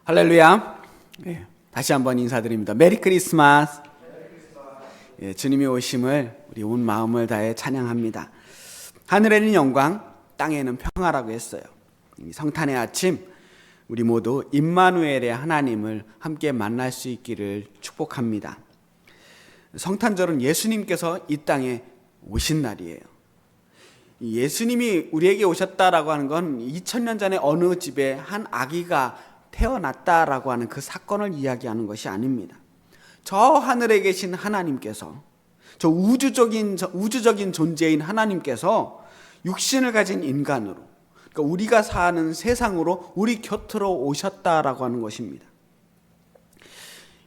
할렐루야. 다시 한번 인사드립니다. 메리 크리스마스. 주님이 오심을 우리 온 마음을 다해 찬양합니다. 하늘에는 영광, 땅에는 평화라고 했어요. 성탄의 아침 우리 모두 임마누엘의 하나님을 함께 만날 수 있기를 축복합니다. 성탄절은 예수님께서 이 땅에 오신 날이에요. 예수님이 우리에게 오셨다라고 하는 건 2000년 전에 어느 집에 한 아기가 태어났다라고 하는 그 사건을 이야기하는 것이 아닙니다. 저 하늘에 계신 하나님께서, 저 우주적인 존재인 하나님께서 육신을 가진 인간으로, 그러니까 우리가 사는 세상으로 우리 곁으로 오셨다라고 하는 것입니다.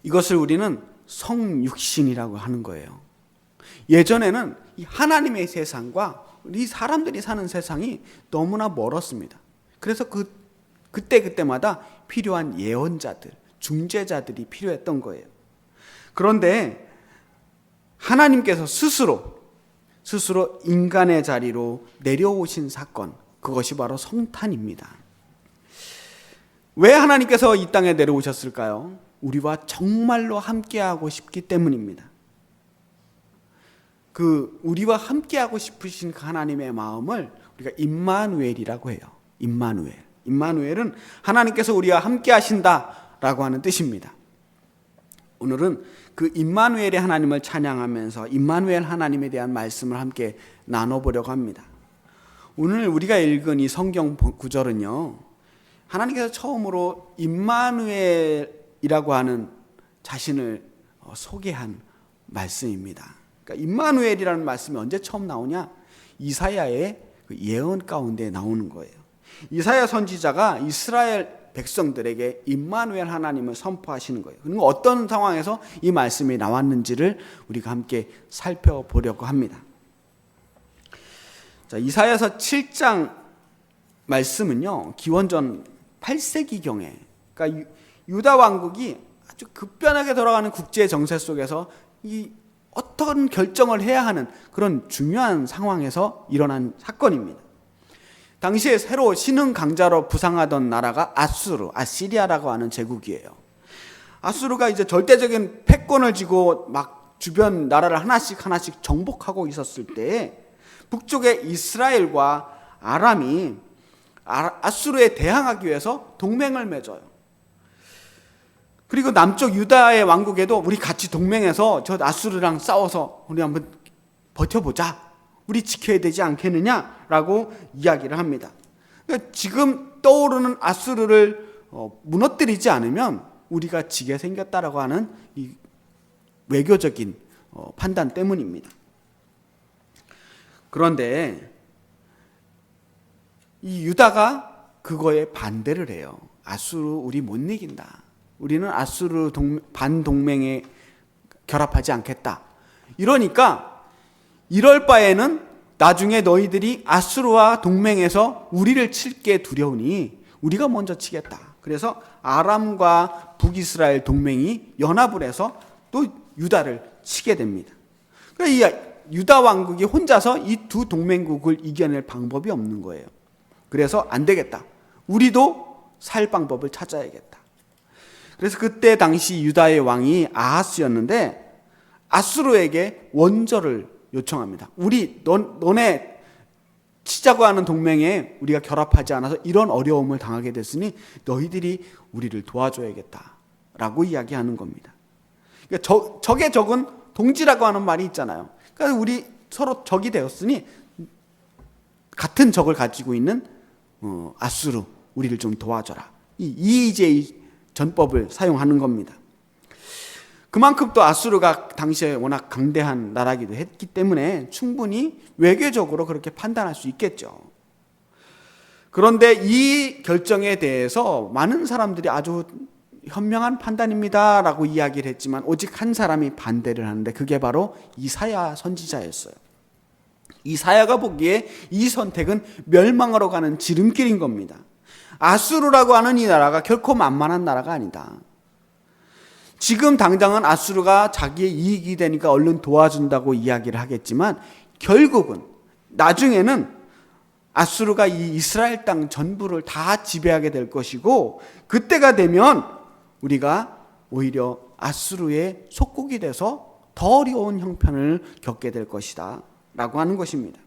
이것을 우리는 성육신이라고 하는 거예요. 예전에는 이 하나님의 세상과 우리 사람들이 사는 세상이 너무나 멀었습니다. 그래서 그때마다 필요한 예언자들, 중재자들이 필요했던 거예요. 그런데 하나님께서 스스로 인간의 자리로 내려오신 사건, 그것이 바로 성탄입니다. 왜 하나님께서 이 땅에 내려오셨을까요? 우리와 정말로 함께하고 싶기 때문입니다. 우리와 함께하고 싶으신 그 하나님의 마음을 우리가 임마누엘이라고 해요. 임마누엘은 하나님께서 우리와 함께 하신다라고 하는 뜻입니다. 오늘은 그 임마누엘의 하나님을 찬양하면서 임마누엘 하나님에 대한 말씀을 함께 나눠보려고 합니다. 오늘 우리가 읽은 이 성경 구절은요, 하나님께서 처음으로 임마누엘이라고 하는 자신을 소개한 말씀입니다. 그러니까 임마누엘이라는 말씀이 언제 처음 나오냐? 이사야의 그 예언 가운데 나오는 거예요. 이사야 선지자가 이스라엘 백성들에게 임마누엘 하나님을 선포하시는 거예요. 그리고 어떤 상황에서 이 말씀이 나왔는지를 우리가 함께 살펴보려고 합니다. 자, 이사야서 7장 말씀은요, 기원전 8세기경에, 그러니까 유다 왕국이 아주 급변하게 돌아가는 국제 정세 속에서 이 어떤 결정을 해야 하는 그런 중요한 상황에서 일어난 사건입니다. 당시에 새로 신흥 강자로 부상하던 나라가 아시리아라고 하는 제국이에요. 아수르가 이제 절대적인 패권을 쥐고 막 주변 나라를 하나씩 정복하고 있었을 때에 북쪽의 이스라엘과 아람이 아수르에 대항하기 위해서 동맹을 맺어요. 그리고 남쪽 유다의 왕국에도 우리 같이 동맹해서 저 아수르랑 싸워서 우리 한번 버텨보자, 우리 지켜야 되지 않겠느냐라고 이야기를 합니다. 그러니까 지금 떠오르는 아수르를 무너뜨리지 않으면 우리가 지게 생겼다라고 하는 이 외교적인 판단 때문입니다. 그런데 이 유다가 그거에 반대를 해요. 아수르 우리 못 이긴다. 우리는 아수르 반동맹에 결합하지 않겠다. 이러니까 이럴 바에는 나중에 너희들이 아수르와 동맹해서 우리를 칠게 두려우니 우리가 먼저 치겠다. 그래서 아람과 북이스라엘 동맹이 연합을 해서 또 유다를 치게 됩니다. 그러니까 이 유다 왕국이 혼자서 이 두 동맹국을 이겨낼 방법이 없는 거예요. 그래서 안 되겠다. 우리도 살 방법을 찾아야겠다. 그래서 그때 당시 유다의 왕이 아하스였는데 아수르에게 원조를 요청합니다. 너네 치자고 하는 동맹에 우리가 결합하지 않아서 이런 어려움을 당하게 됐으니 너희들이 우리를 도와줘야겠다라고 이야기하는 겁니다. 그러니까 적의 적은 동지라고 하는 말이 있잖아요. 그러니까 우리 서로 적이 되었으니 같은 적을 가지고 있는 아수르, 우리를 좀 도와줘라. 이 EJ 전법을 사용하는 겁니다. 그만큼 또 아수르가 당시에 워낙 강대한 나라이기도 했기 때문에 충분히 외교적으로 그렇게 판단할 수 있겠죠. 그런데 이 결정에 대해서 많은 사람들이 아주 현명한 판단입니다 라고 이야기를 했지만 오직 한 사람이 반대를 하는데 그게 바로 이사야 선지자였어요. 이사야가 보기에 이 선택은 멸망으로 가는 지름길인 겁니다. 아수르라고 하는 이 나라가 결코 만만한 나라가 아니다. 지금 당장은 아수르가 자기의 이익이 되니까 얼른 도와준다고 이야기를 하겠지만 결국은 나중에는 아수르가 이 이스라엘 땅 전부를 다 지배하게 될 것이고 그때가 되면 우리가 오히려 아수르의 속국이 돼서 더 어려운 형편을 겪게 될 것이다 라고 하는 것입니다.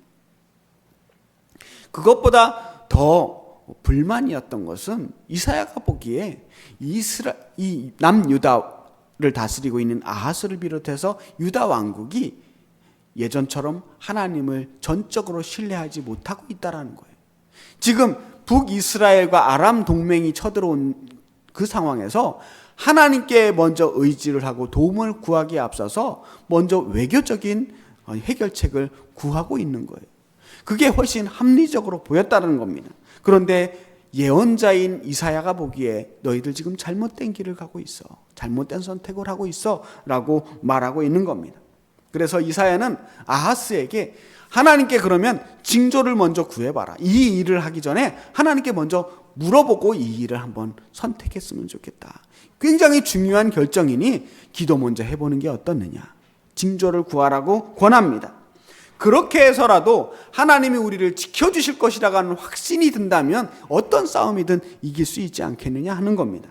그것보다 더 불만이었던 것은 이사야가 보기에 이 남유다를 다스리고 있는 아하스를 비롯해서 유다 왕국이 예전처럼 하나님을 전적으로 신뢰하지 못하고 있다는 거예요. 지금 북이스라엘과 아람 동맹이 쳐들어온 그 상황에서 하나님께 먼저 의지를 하고 도움을 구하기에 앞서서 먼저 외교적인 해결책을 구하고 있는 거예요. 그게 훨씬 합리적으로 보였다는 겁니다. 그런데 예언자인 이사야가 보기에 너희들 지금 잘못된 길을 가고 있어. 잘못된 선택을 하고 있어 라고 말하고 있는 겁니다. 그래서 이사야는 아하스에게 하나님께 그러면 징조를 먼저 구해봐라. 이 일을 하기 전에 하나님께 먼저 물어보고 이 일을 한번 선택했으면 좋겠다. 굉장히 중요한 결정이니 기도 먼저 해보는 게 어떻느냐. 징조를 구하라고 권합니다. 그렇게 해서라도 하나님이 우리를 지켜주실 것이라고 하는 확신이 든다면 어떤 싸움이든 이길 수 있지 않겠느냐 하는 겁니다.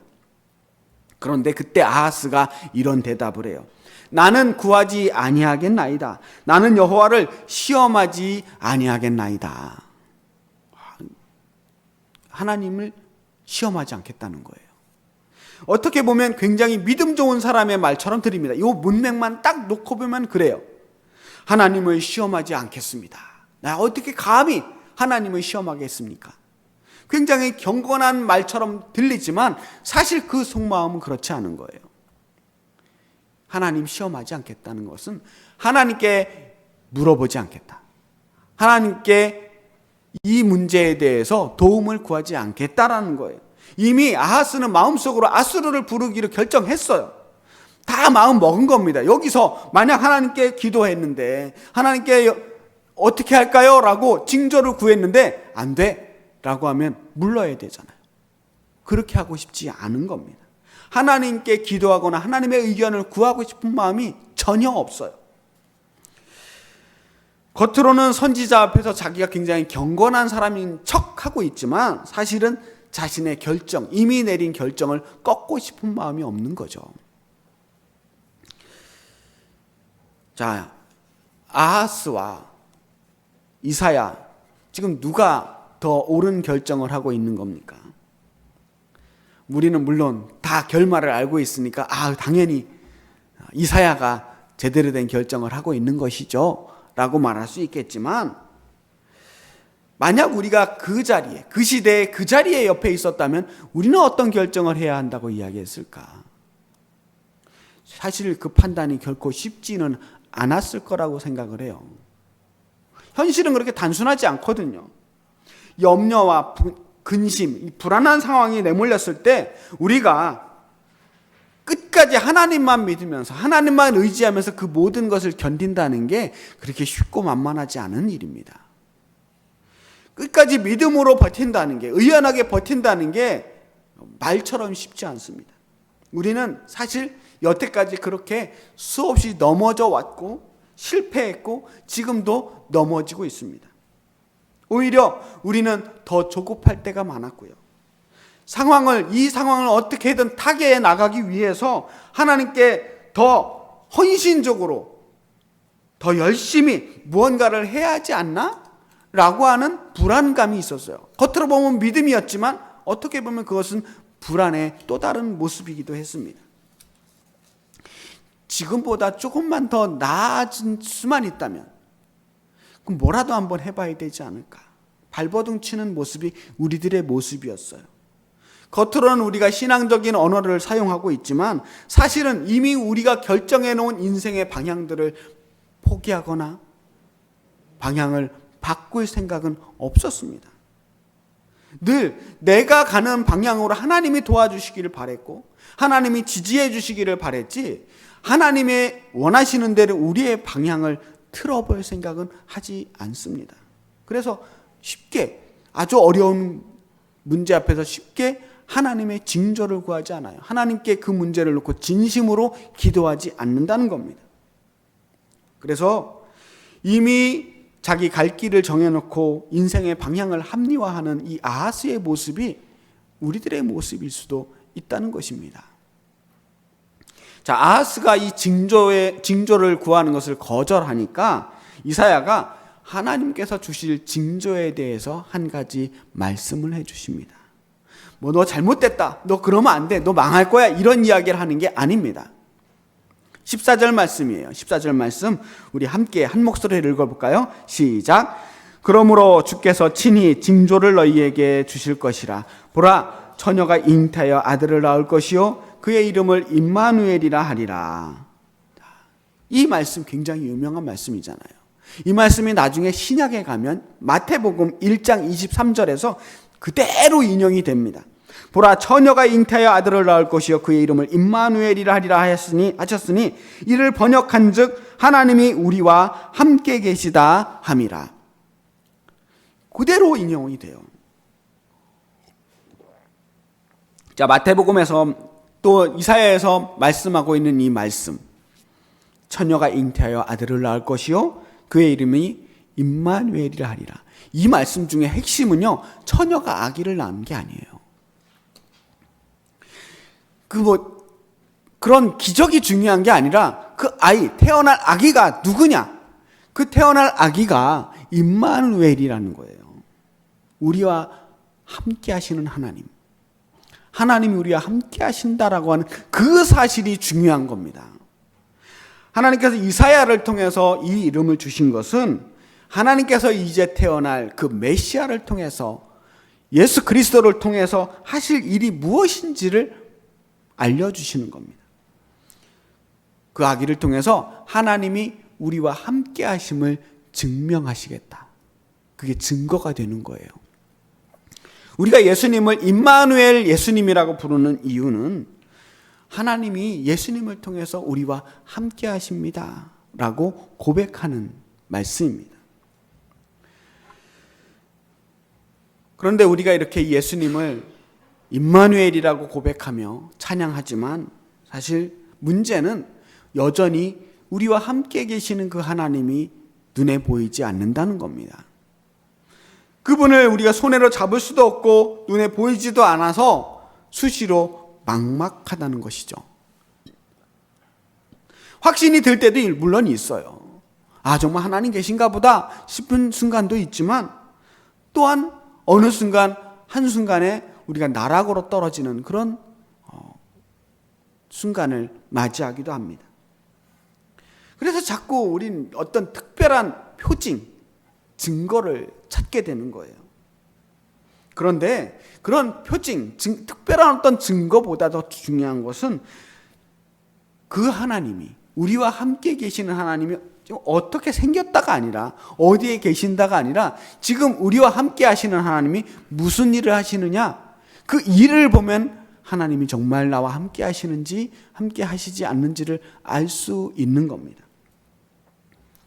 그런데 그때 아하스가 이런 대답을 해요. 나는 구하지 아니하겠나이다. 나는 여호와를 시험하지 아니하겠나이다. 하나님을 시험하지 않겠다는 거예요. 어떻게 보면 굉장히 믿음 좋은 사람의 말처럼 들립니다. 이 문맥만 딱 놓고 보면 그래요. 하나님을 시험하지 않겠습니다. 나 어떻게 감히 하나님을 시험하겠습니까? 굉장히 경건한 말처럼 들리지만 사실 그 속마음은 그렇지 않은 거예요. 하나님 시험하지 않겠다는 것은 하나님께 물어보지 않겠다. 하나님께 이 문제에 대해서 도움을 구하지 않겠다라는 거예요. 이미 아하스는 마음속으로 아수르를 부르기로 결정했어요. 다 마음 먹은 겁니다. 여기서 만약 하나님께 기도했는데 하나님께 어떻게 할까요? 라고 징조를 구했는데 안 돼 라고 하면 물러야 되잖아요. 그렇게 하고 싶지 않은 겁니다. 하나님께 기도하거나 하나님의 의견을 구하고 싶은 마음이 전혀 없어요. 겉으로는 선지자 앞에서 자기가 굉장히 경건한 사람인 척하고 있지만 사실은 자신의 결정, 이미 내린 결정을 꺾고 싶은 마음이 없는 거죠. 자, 아하스와 이사야, 지금 누가 더 옳은 결정을 하고 있는 겁니까? 우리는 물론 다 결말을 알고 있으니까 당연히 이사야가 제대로 된 결정을 하고 있는 것이죠 라고 말할 수 있겠지만, 만약 우리가 그 자리에, 그 시대에 그 자리에 옆에 있었다면 우리는 어떤 결정을 해야 한다고 이야기했을까? 사실 그 판단이 결코 쉽지는 않았을 거라고 생각을 해요. 현실은 그렇게 단순하지 않거든요. 염려와 근심, 불안한 상황이 내몰렸을 때 우리가 끝까지 하나님만 믿으면서 하나님만 의지하면서 그 모든 것을 견딘다는 게 그렇게 쉽고 만만하지 않은 일입니다. 끝까지 믿음으로 버틴다는 게, 의연하게 버틴다는 게 말처럼 쉽지 않습니다. 우리는 사실 여태까지 그렇게 수없이 넘어져 왔고 실패했고 지금도 넘어지고 있습니다. 오히려 우리는 더 조급할 때가 많았고요. 이 상황을 어떻게든 타개해 나가기 위해서 하나님께 더 헌신적으로, 더 열심히 무언가를 해야 하지 않나? 라고 하는 불안감이 있었어요. 겉으로 보면 믿음이었지만 어떻게 보면 그것은 불안의 또 다른 모습이기도 했습니다. 지금보다 조금만 더 나아질 수만 있다면 그럼 뭐라도 한번 해봐야 되지 않을까? 발버둥 치는 모습이 우리들의 모습이었어요. 겉으로는 우리가 신앙적인 언어를 사용하고 있지만 사실은 이미 우리가 결정해 놓은 인생의 방향들을 포기하거나 방향을 바꿀 생각은 없었습니다. 늘 내가 가는 방향으로 하나님이 도와주시기를 바랬고 하나님이 지지해 주시기를 바랬지, 하나님의 원하시는 대로 우리의 방향을 틀어볼 생각은 하지 않습니다. 그래서 쉽게, 아주 어려운 문제 앞에서 쉽게 하나님의 징조를 구하지 않아요. 하나님께 그 문제를 놓고 진심으로 기도하지 않는다는 겁니다. 그래서 이미 자기 갈 길을 정해놓고 인생의 방향을 합리화하는 이 아하스의 모습이 우리들의 모습일 수도 있다는 것입니다. 자, 아하스가 이 징조를 구하는 것을 거절하니까 이사야가 하나님께서 주실 징조에 대해서 한 가지 말씀을 해주십니다. 뭐 너 잘못됐다, 너 그러면 안 돼, 너 망할 거야, 이런 이야기를 하는 게 아닙니다. 14절 말씀이에요. 14절 말씀 우리 함께 한 목소리를 읽어볼까요? 시작. 그러므로 주께서 친히 징조를 너희에게 주실 것이라. 보라, 처녀가 잉태하여 아들을 낳을 것이요 그의 이름을 임마누엘이라 하리라. 이 말씀 굉장히 유명한 말씀이잖아요. 이 말씀이 나중에 신약에 가면 마태복음 1장 23절에서 그대로 인용이 됩니다. 보라, 처녀가 잉태하여 아들을 낳을 것이요 그의 이름을 임마누엘이라 하리라 하셨으니 이를 번역한즉 하나님이 우리와 함께 계시다 함이라. 그대로 인용이 돼요. 자, 마태복음에서 또 이사야에서 말씀하고 있는 이 말씀, 처녀가 잉태하여 아들을 낳을 것이요 그의 이름이 임마누엘이라 하리라. 이 말씀 중에 핵심은요, 처녀가 아기를 낳은 게 아니에요. 그런 기적이 중요한 게 아니라 그 아이, 태어날 아기가 누구냐? 그 태어날 아기가 임마누엘이라는 거예요. 우리와 함께 하시는 하나님. 하나님이 우리와 함께 하신다라고 하는 그 사실이 중요한 겁니다. 하나님께서 이사야를 통해서 이 이름을 주신 것은 하나님께서 이제 태어날 그 메시아를 통해서, 예수 그리스도를 통해서 하실 일이 무엇인지를 알려주시는 겁니다. 그 아기를 통해서 하나님이 우리와 함께 하심을 증명하시겠다. 그게 증거가 되는 거예요. 우리가 예수님을 임마누엘 예수님이라고 부르는 이유는 하나님이 예수님을 통해서 우리와 함께 하십니다 라고 고백하는 말씀입니다. 그런데 우리가 이렇게 예수님을 임마누엘이라고 고백하며 찬양하지만 사실 문제는 여전히 우리와 함께 계시는 그 하나님이 눈에 보이지 않는다는 겁니다. 그분을 우리가 손으로 잡을 수도 없고 눈에 보이지도 않아서 수시로 막막하다는 것이죠. 확신이 들 때도 물론 있어요. 아, 정말 하나님 계신가 보다 싶은 순간도 있지만 또한 어느 순간 한순간에 우리가 나락으로 떨어지는 그런 순간을 맞이하기도 합니다. 그래서 자꾸 우린 어떤 특별한 표징, 증거를 찾게 되는 거예요. 그런데 그런 표징, 특별한 어떤 증거보다 더 중요한 것은 그 하나님이, 우리와 함께 계시는 하나님이 어떻게 생겼다가 아니라, 어디에 계신다가 아니라 지금 우리와 함께 하시는 하나님이 무슨 일을 하시느냐, 그 일을 보면 하나님이 정말 나와 함께 하시는지 함께 하시지 않는지를 알 수 있는 겁니다.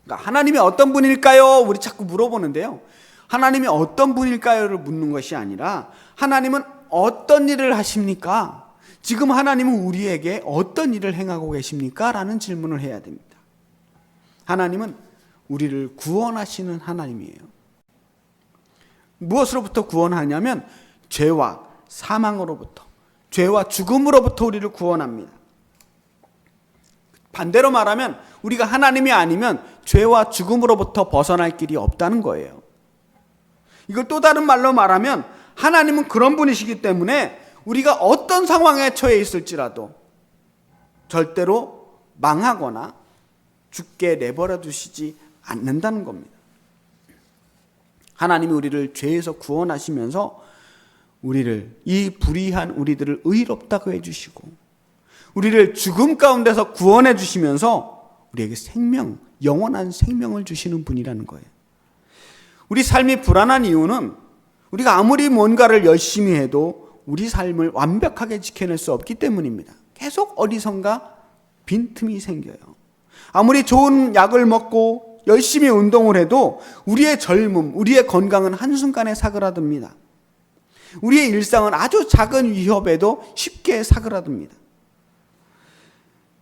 그러니까 하나님이 어떤 분일까요? 우리 자꾸 물어보는데요. 하나님이 어떤 분일까요를 묻는 것이 아니라 하나님은 어떤 일을 하십니까? 지금 하나님은 우리에게 어떤 일을 행하고 계십니까? 라는 질문을 해야 됩니다. 하나님은 우리를 구원하시는 하나님이에요. 무엇으로부터 구원하냐면 죄와 사망으로부터, 죄와 죽음으로부터 우리를 구원합니다. 반대로 말하면 우리가 하나님이 아니면 죄와 죽음으로부터 벗어날 길이 없다는 거예요. 이걸 또 다른 말로 말하면 하나님은 그런 분이시기 때문에 우리가 어떤 상황에 처해 있을지라도 절대로 망하거나 죽게 내버려 두시지 않는다는 겁니다. 하나님이 우리를 죄에서 구원하시면서 이 불의한 우리들을 의롭다고 해주시고 우리를 죽음 가운데서 구원해 주시면서 우리에게 생명, 영원한 생명을 주시는 분이라는 거예요. 우리 삶이 불안한 이유는 우리가 아무리 뭔가를 열심히 해도 우리 삶을 완벽하게 지켜낼 수 없기 때문입니다. 계속 어디선가 빈틈이 생겨요. 아무리 좋은 약을 먹고 열심히 운동을 해도 우리의 젊음, 우리의 건강은 한순간에 사그라듭니다. 우리의 일상은 아주 작은 위협에도 쉽게 사그라듭니다.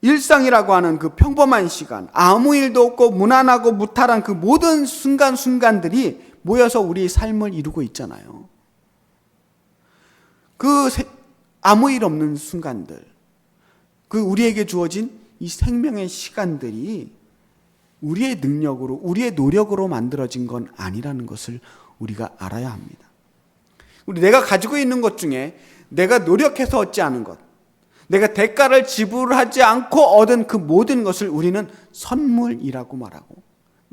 일상이라고 하는 그 평범한 시간, 아무 일도 없고 무난하고 무탈한 그 모든 순간순간들이 모여서 우리의 삶을 이루고 있잖아요. 아무 일 없는 순간들, 그 우리에게 주어진 이 생명의 시간들이 우리의 능력으로, 우리의 노력으로 만들어진 건 아니라는 것을 우리가 알아야 합니다. 내가 가지고 있는 것 중에 내가 노력해서 얻지 않은 것, 내가 대가를 지불하지 않고 얻은 그 모든 것을 우리는 선물이라고 말하고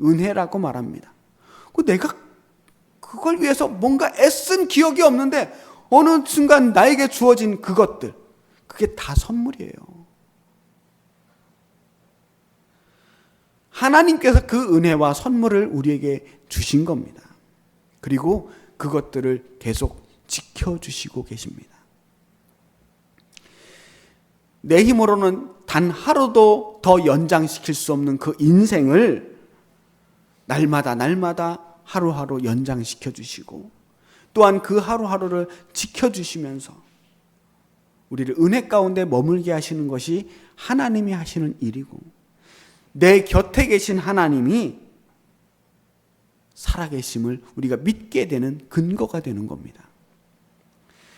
은혜라고 말합니다. 내가 그걸 위해서 뭔가 애쓴 기억이 없는데 어느 순간 나에게 주어진 그것들, 그게 다 선물이에요. 하나님께서 그 은혜와 선물을 우리에게 주신 겁니다. 그리고 그것들을 계속 지켜주시고 계십니다. 내 힘으로는 단 하루도 더 연장시킬 수 없는 그 인생을 날마다 하루하루 연장시켜 주시고, 또한 그 하루하루를 지켜주시면서 우리를 은혜 가운데 머물게 하시는 것이 하나님이 하시는 일이고, 내 곁에 계신 하나님이 살아계심을 우리가 믿게 되는 근거가 되는 겁니다.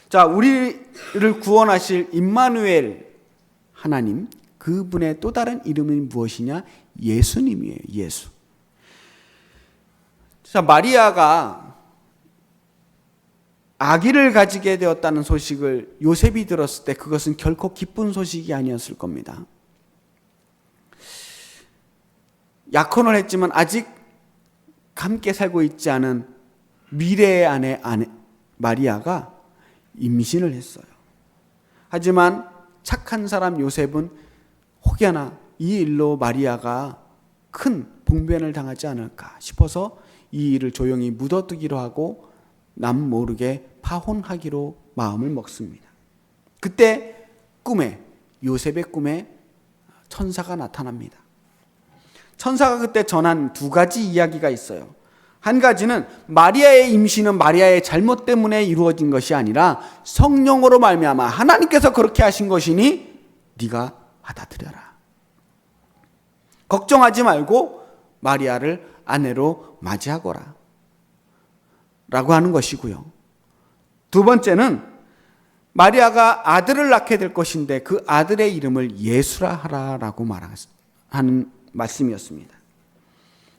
자, 우리를 구원하실 임마누엘 하나님, 그분의 또 다른 이름이 무엇이냐? 예수님이에요. 예수. 자, 마리아가 아기를 가지게 되었다는 소식을 요셉이 들었을 때 그것은 결코 기쁜 소식이 아니었을 겁니다. 약혼을 했지만 아직 함께 살고 있지 않은 미래의 아내 마리아가 임신을 했어요. 하지만 착한 사람 요셉은 혹여나 이 일로 마리아가 큰 봉변을 당하지 않을까 싶어서 이 일을 조용히 묻어두기로 하고 남 모르게 파혼하기로 마음을 먹습니다. 그때 요셉의 꿈에 천사가 나타납니다. 천사가 그때 전한 두 가지 이야기가 있어요. 한 가지는 마리아의 임신은 마리아의 잘못 때문에 이루어진 것이 아니라 성령으로 말미암아 하나님께서 그렇게 하신 것이니 네가 받아들여라. 걱정하지 말고 마리아를 아내로 맞이하거라 라고 하는 것이고요. 두 번째는 마리아가 아들을 낳게 될 것인데 그 아들의 이름을 예수라 하라라고 하는 말씀이었습니다.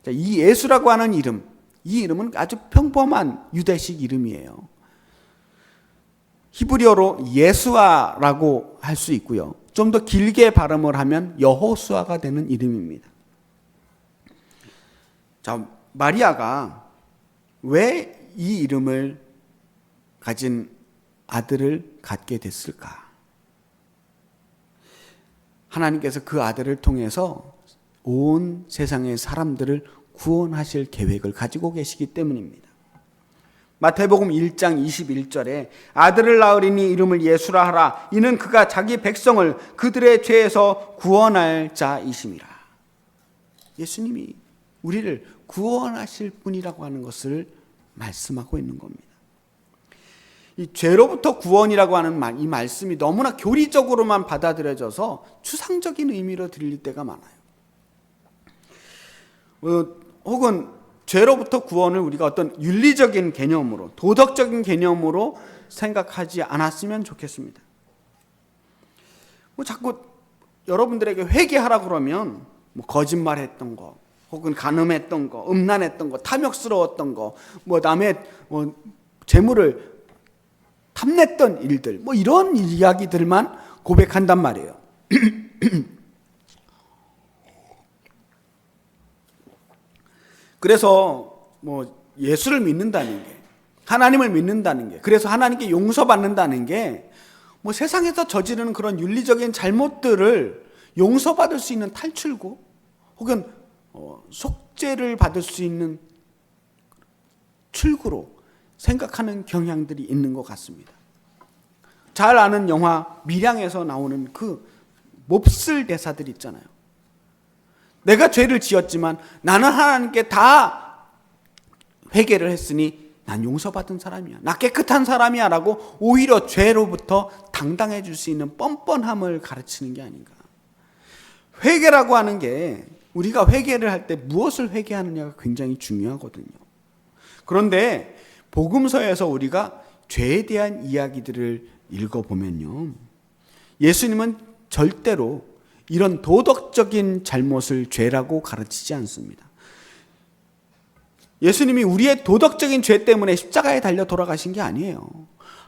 이 예수라고 하는 이름, 이 이름은 아주 평범한 유대식 이름이에요. 히브리어로 예수아라고 할 수 있고요. 좀 더 길게 발음을 하면 여호수아가 되는 이름입니다. 자, 마리아가 왜 이 이름을 가진 아들을 갖게 됐을까? 하나님께서 그 아들을 통해서 온 세상의 사람들을 구원하실 계획을 가지고 계시기 때문입니다. 마태복음 1장 21절에 아들을 낳으리니 이름을 예수라 하라. 이는 그가 자기 백성을 그들의 죄에서 구원할 자이심이라. 예수님이 우리를 구원하실 분이라고 하는 것을 말씀하고 있는 겁니다. 이 죄로부터 구원이라고 하는 이 말씀이 너무나 교리적으로만 받아들여져서 추상적인 의미로 들릴 때가 많아요. 혹은 죄로부터 구원을 우리가 어떤 윤리적인 개념으로, 도덕적인 개념으로 생각하지 않았으면 좋겠습니다. 자꾸 여러분들에게 회개하라 그러면 거짓말했던 거, 혹은 간음했던 거, 음란했던 거, 탐욕스러웠던 거, 남의 재물을 탐냈던 일들, 이런 이야기들만 고백한단 말이에요. 그래서 예수를 믿는다는 게, 하나님을 믿는다는 게, 그래서 하나님께 용서받는다는 게 세상에서 저지르는 그런 윤리적인 잘못들을 용서받을 수 있는 탈출구, 혹은 속죄를 받을 수 있는 출구로 생각하는 경향들이 있는 것 같습니다. 잘 아는 영화 밀양에서 나오는 그 몹쓸 대사들 있잖아요. 내가 죄를 지었지만 나는 하나님께 다 회개를 했으니 난 용서받은 사람이야, 나 깨끗한 사람이야 라고 오히려 죄로부터 당당해질 수 있는 뻔뻔함을 가르치는 게 아닌가. 회개라고 하는 게, 우리가 회개를 할 때 무엇을 회개하느냐가 굉장히 중요하거든요. 그런데 복음서에서 우리가 죄에 대한 이야기들을 읽어보면요, 예수님은 절대로 이런 도덕적인 잘못을 죄라고 가르치지 않습니다. 예수님이 우리의 도덕적인 죄 때문에 십자가에 달려 돌아가신 게 아니에요.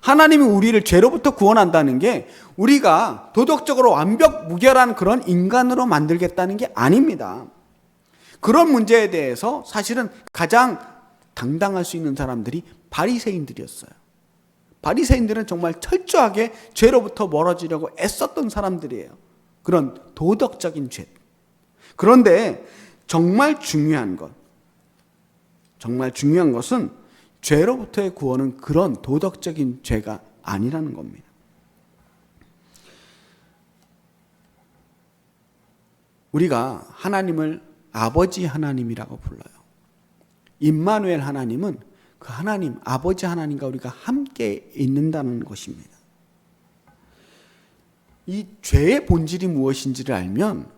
하나님이 우리를 죄로부터 구원한다는 게 우리가 도덕적으로 완벽무결한 그런 인간으로 만들겠다는 게 아닙니다. 그런 문제에 대해서 사실은 가장 당당할 수 있는 사람들이 바리새인들이었어요. 바리새인들은 정말 철저하게 죄로부터 멀어지려고 애썼던 사람들이에요. 그런 도덕적인 죄. 그런데 정말 중요한 것은 죄로부터의 구원은 그런 도덕적인 죄가 아니라는 겁니다. 우리가 하나님을 아버지 하나님이라고 불러요. 임마누엘 하나님은 그 하나님, 아버지 하나님과 우리가 함께 있는다는 것입니다. 이 죄의 본질이 무엇인지를 알면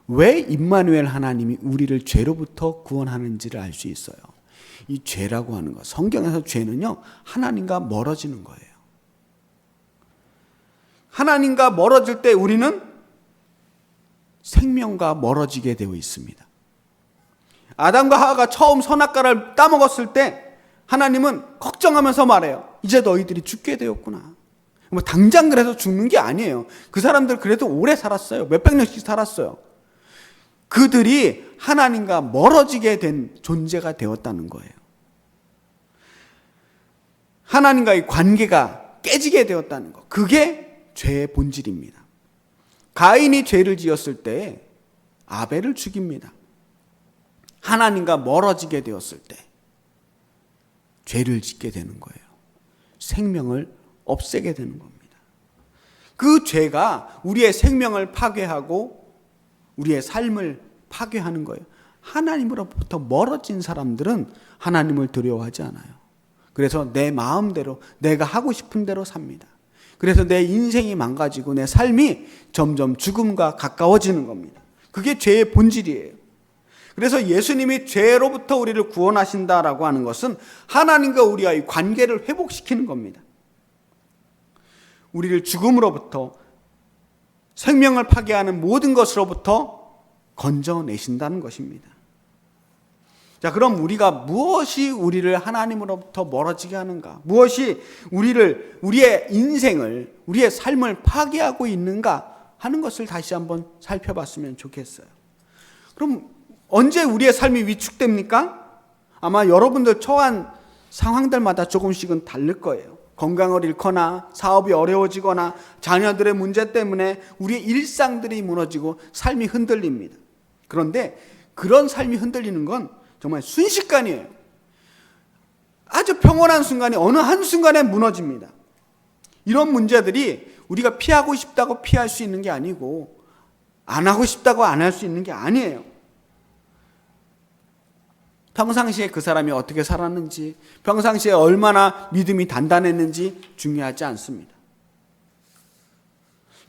왜 임마누엘 하나님이 우리를 죄로부터 구원하는지를 알 수 있어요. 이 죄라고 하는 것, 성경에서 죄는요, 하나님과 멀어지는 거예요. 하나님과 멀어질 때 우리는 생명과 멀어지게 되어 있습니다. 아담과 하와가 처음 선악과를 따먹었을 때 하나님은 걱정하면서 말해요. 이제 너희들이 죽게 되었구나. 뭐 당장 그래서 죽는 게 아니에요. 그 사람들 그래도 오래 살았어요. 몇백 년씩 살았어요. 그들이 하나님과 멀어지게 된 존재가 되었다는 거예요. 하나님과의 관계가 깨지게 되었다는 것. 그게 죄의 본질입니다. 가인이 죄를 지었을 때 아벨을 죽입니다. 하나님과 멀어지게 되었을 때 죄를 짓게 되는 거예요. 생명을 없애게 되는 겁니다. 그 죄가 우리의 생명을 파괴하고 우리의 삶을 파괴하는 거예요. 하나님으로부터 멀어진 사람들은 하나님을 두려워하지 않아요. 그래서 내 마음대로 내가 하고 싶은 대로 삽니다. 그래서 내 인생이 망가지고 내 삶이 점점 죽음과 가까워지는 겁니다. 그게 죄의 본질이에요. 그래서 예수님이 죄로부터 우리를 구원하신다라고 하는 것은 하나님과 우리와의 관계를 회복시키는 겁니다. 우리를 죽음으로부터 생명을 파괴하는 모든 것으로부터 건져내신다는 것입니다. 자, 그럼 우리가 무엇이 우리를 하나님으로부터 멀어지게 하는가? 무엇이 우리의 인생을, 우리의 삶을 파괴하고 있는가 하는 것을 다시 한번 살펴봤으면 좋겠어요. 그럼 언제 우리의 삶이 위축됩니까? 아마 여러분들 처한 상황들마다 조금씩은 다를 거예요. 건강을 잃거나 사업이 어려워지거나 자녀들의 문제 때문에 우리의 일상들이 무너지고 삶이 흔들립니다. 그런데 그런 삶이 흔들리는 건 정말 순식간이에요. 아주 평온한 순간이 어느 한순간에 무너집니다. 이런 문제들이 우리가 피하고 싶다고 피할 수 있는 게 아니고 안 하고 싶다고 안 할 수 있는 게 아니에요. 평상시에 그 사람이 어떻게 살았는지, 평상시에 얼마나 믿음이 단단했는지 중요하지 않습니다.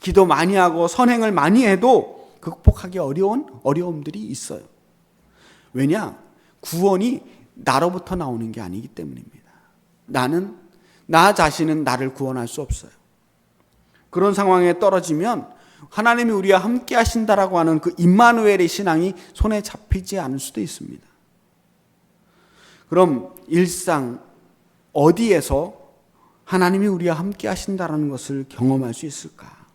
기도 많이 하고 선행을 많이 해도 극복하기 어려운 어려움들이 있어요. 왜냐? 구원이 나로부터 나오는 게 아니기 때문입니다. 나 자신은 나를 구원할 수 없어요. 그런 상황에 떨어지면 하나님이 우리와 함께 하신다라고 하는 그 임마누엘의 신앙이 손에 잡히지 않을 수도 있습니다. 그럼 일상 어디에서 하나님이 우리와 함께 하신다라는 것을 경험할 수 있을까?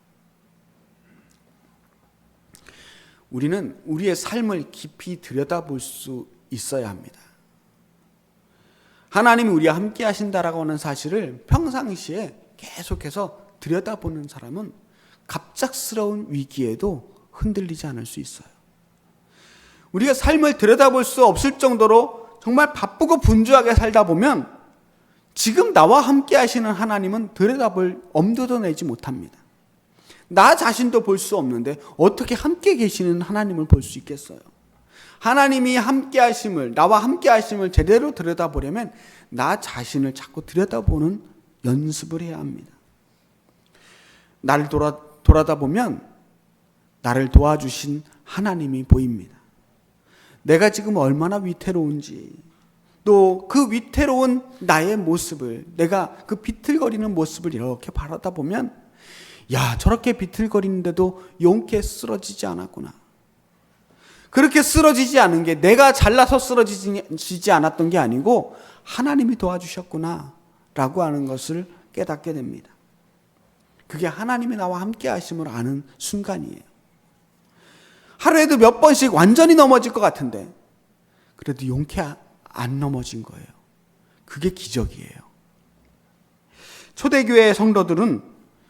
우리는 우리의 삶을 깊이 들여다볼 수 있어야 합니다. 하나님이 우리와 함께 하신다라고 하는 사실을 평상시에 계속해서 들여다보는 사람은 갑작스러운 위기에도 흔들리지 않을 수 있어요. 우리가 삶을 들여다볼 수 없을 정도로 정말 바쁘고 분주하게 살다 보면 지금 나와 함께 하시는 하나님은 들여다볼 엄두도 내지 못합니다. 나 자신도 볼 수 없는데 어떻게 함께 계시는 하나님을 볼 수 있겠어요? 하나님이 함께 하심을, 나와 함께 하심을 제대로 들여다보려면 나 자신을 자꾸 들여다보는 연습을 해야 합니다. 나를 돌아다 보면 나를 도와주신 하나님이 보입니다. 내가 지금 얼마나 위태로운지, 또 그 위태로운 나의 모습을, 내가 그 비틀거리는 모습을 이렇게 바라다 보면 야, 저렇게 비틀거리는데도 용케 쓰러지지 않았구나. 그렇게 쓰러지지 않은 게 내가 잘나서 쓰러지지 않았던 게 아니고 하나님이 도와주셨구나 라고 하는 것을 깨닫게 됩니다. 그게 하나님이 나와 함께 하심을 아는 순간이에요. 하루에도 몇 번씩 완전히 넘어질 것 같은데 그래도 용케 안 넘어진 거예요. 그게 기적이에요. 초대교회 성도들은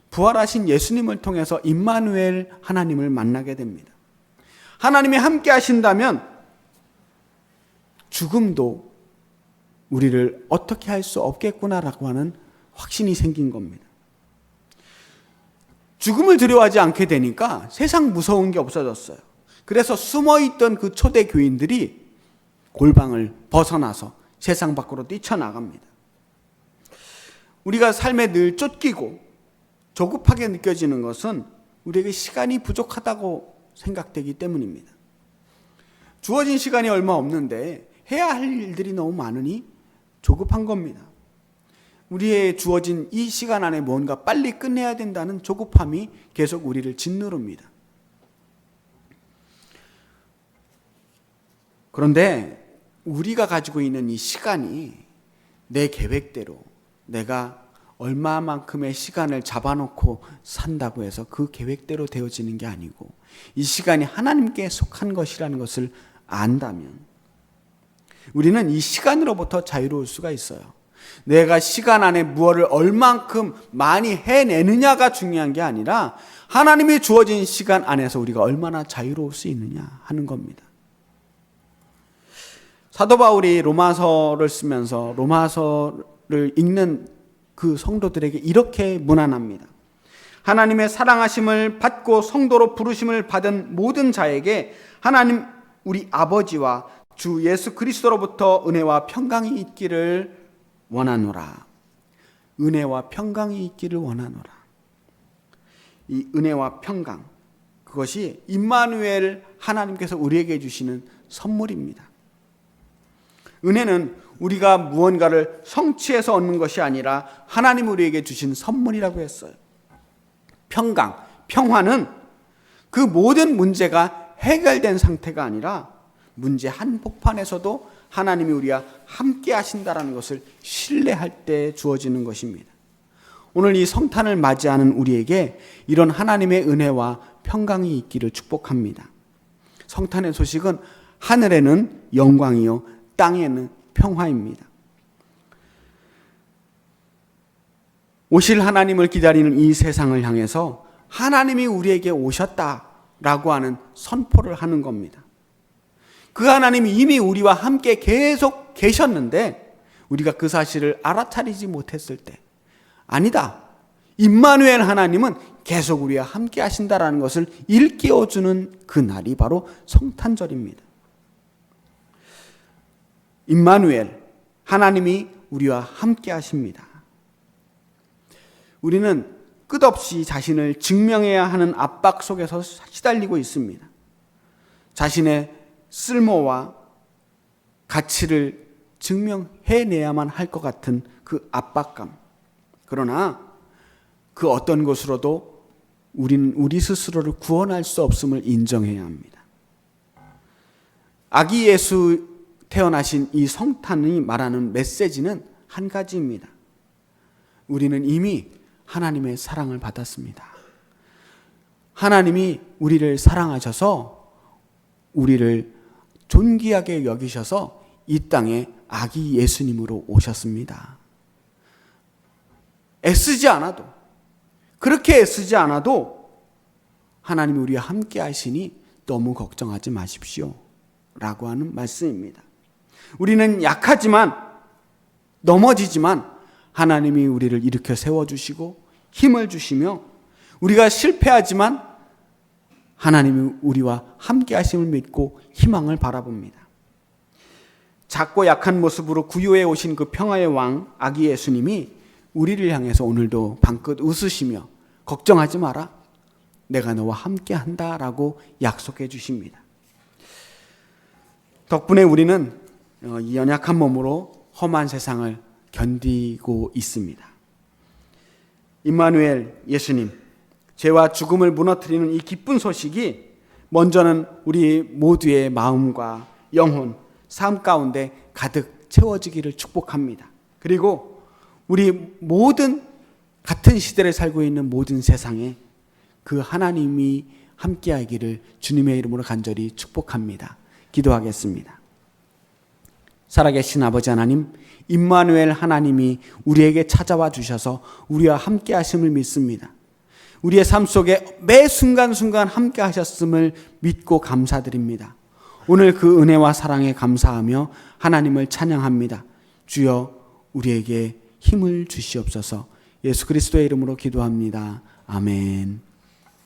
부활하신 예수님을 통해서 임마누엘 하나님을 만나게 됩니다. 하나님이 함께 하신다면 죽음도 우리를 어떻게 할 수 없겠구나라고 하는 확신이 생긴 겁니다. 죽음을 두려워하지 않게 되니까 세상 무서운 게 없어졌어요. 그래서 숨어있던 그 초대 교인들이 골방을 벗어나서 세상 밖으로 뛰쳐나갑니다. 우리가 삶에 늘 쫓기고 조급하게 느껴지는 것은 우리에게 시간이 부족하다고 생각되기 때문입니다. 주어진 시간이 얼마 없는데 해야 할 일들이 너무 많으니 조급한 겁니다. 우리의 주어진 이 시간 안에 뭔가 빨리 끝내야 된다는 조급함이 계속 우리를 짓누릅니다. 그런데 우리가 가지고 있는 이 시간이 내 계획대로 내가 얼마만큼의 시간을 잡아놓고 산다고 해서 그 계획대로 되어지는 게 아니고 이 시간이 하나님께 속한 것이라는 것을 안다면 우리는 이 시간으로부터 자유로울 수가 있어요. 내가 시간 안에 무엇을 얼만큼 많이 해내느냐가 중요한 게 아니라 하나님이 주어진 시간 안에서 우리가 얼마나 자유로울 수 있느냐 하는 겁니다. 사도 바울이 로마서를 쓰면서 로마서를 읽는 그 성도들에게 이렇게 문안합니다. 하나님의 사랑하심을 받고 성도로 부르심을 받은 모든 자에게 하나님 우리 아버지와 주 예수 그리스도로부터 은혜와 평강이 있기를 원하노라. 은혜와 평강이 있기를 원하노라. 이 은혜와 평강, 그것이 임마누엘 하나님께서 우리에게 주시는 선물입니다. 은혜는 우리가 무언가를 성취해서 얻는 것이 아니라 하나님 우리에게 주신 선물이라고 했어요. 평강, 평화는 그 모든 문제가 해결된 상태가 아니라 문제 한복판에서도 하나님이 우리와 함께 하신다는 것을 신뢰할 때 주어지는 것입니다. 오늘 이 성탄을 맞이하는 우리에게 이런 하나님의 은혜와 평강이 있기를 축복합니다. 성탄의 소식은 하늘에는 영광이요 땅에는 평화입니다. 오실 하나님을 기다리는 이 세상을 향해서 하나님이 우리에게 오셨다라고 하는 선포를 하는 겁니다. 그 하나님이 이미 우리와 함께 계속 계셨는데 우리가 그 사실을 알아차리지 못했을 때 아니다. 임마누엘 하나님은 계속 우리와 함께 하신다라는 것을 일깨워주는 그 날이 바로 성탄절입니다. 임마누엘, 하나님이 우리와 함께 하십니다. 우리는 끝없이 자신을 증명해야 하는 압박 속에서 시달리고 있습니다. 자신의 쓸모와 가치를 증명해내야만 할 것 같은 그 압박감. 그러나 그 어떤 것으로도 우리는 우리 스스로를 구원할 수 없음을 인정해야 합니다. 아기 예수 태어나신 이 성탄이 말하는 메시지는 한 가지입니다. 우리는 이미 하나님의 사랑을 받았습니다. 하나님이 우리를 사랑하셔서 우리를 존귀하게 여기셔서 이 땅에 아기 예수님으로 오셨습니다. 애쓰지 않아도, 그렇게 애쓰지 않아도 하나님이 우리와 함께 하시니 너무 걱정하지 마십시오 라고 하는 말씀입니다. 우리는 약하지만, 넘어지지만 하나님이 우리를 일으켜 세워주시고 힘을 주시며, 우리가 실패하지만 하나님이 우리와 함께 하심을 믿고 희망을 바라봅니다. 작고 약한 모습으로 구유해 오신 그 평화의 왕 아기 예수님이 우리를 향해서 오늘도 방긋 웃으시며 걱정하지 마라, 내가 너와 함께 한다라고 약속해 주십니다. 덕분에 우리는 이 연약한 몸으로 험한 세상을 견디고 있습니다. 임마누엘 예수님, 죄와 죽음을 무너뜨리는 이 기쁜 소식이 먼저는 우리 모두의 마음과 영혼, 삶 가운데 가득 채워지기를 축복합니다. 그리고 우리 모든 같은 시대를 살고 있는 모든 세상에 그 하나님이 함께하기를 주님의 이름으로 간절히 축복합니다. 기도하겠습니다. 살아계신 아버지 하나님, 임마누엘 하나님이 우리에게 찾아와 주셔서 우리와 함께 하심을 믿습니다. 우리의 삶 속에 매 순간순간 함께 하셨음을 믿고 감사드립니다. 오늘 그 은혜와 사랑에 감사하며 하나님을 찬양합니다. 주여 우리에게 힘을 주시옵소서. 예수 그리스도의 이름으로 기도합니다. 아멘.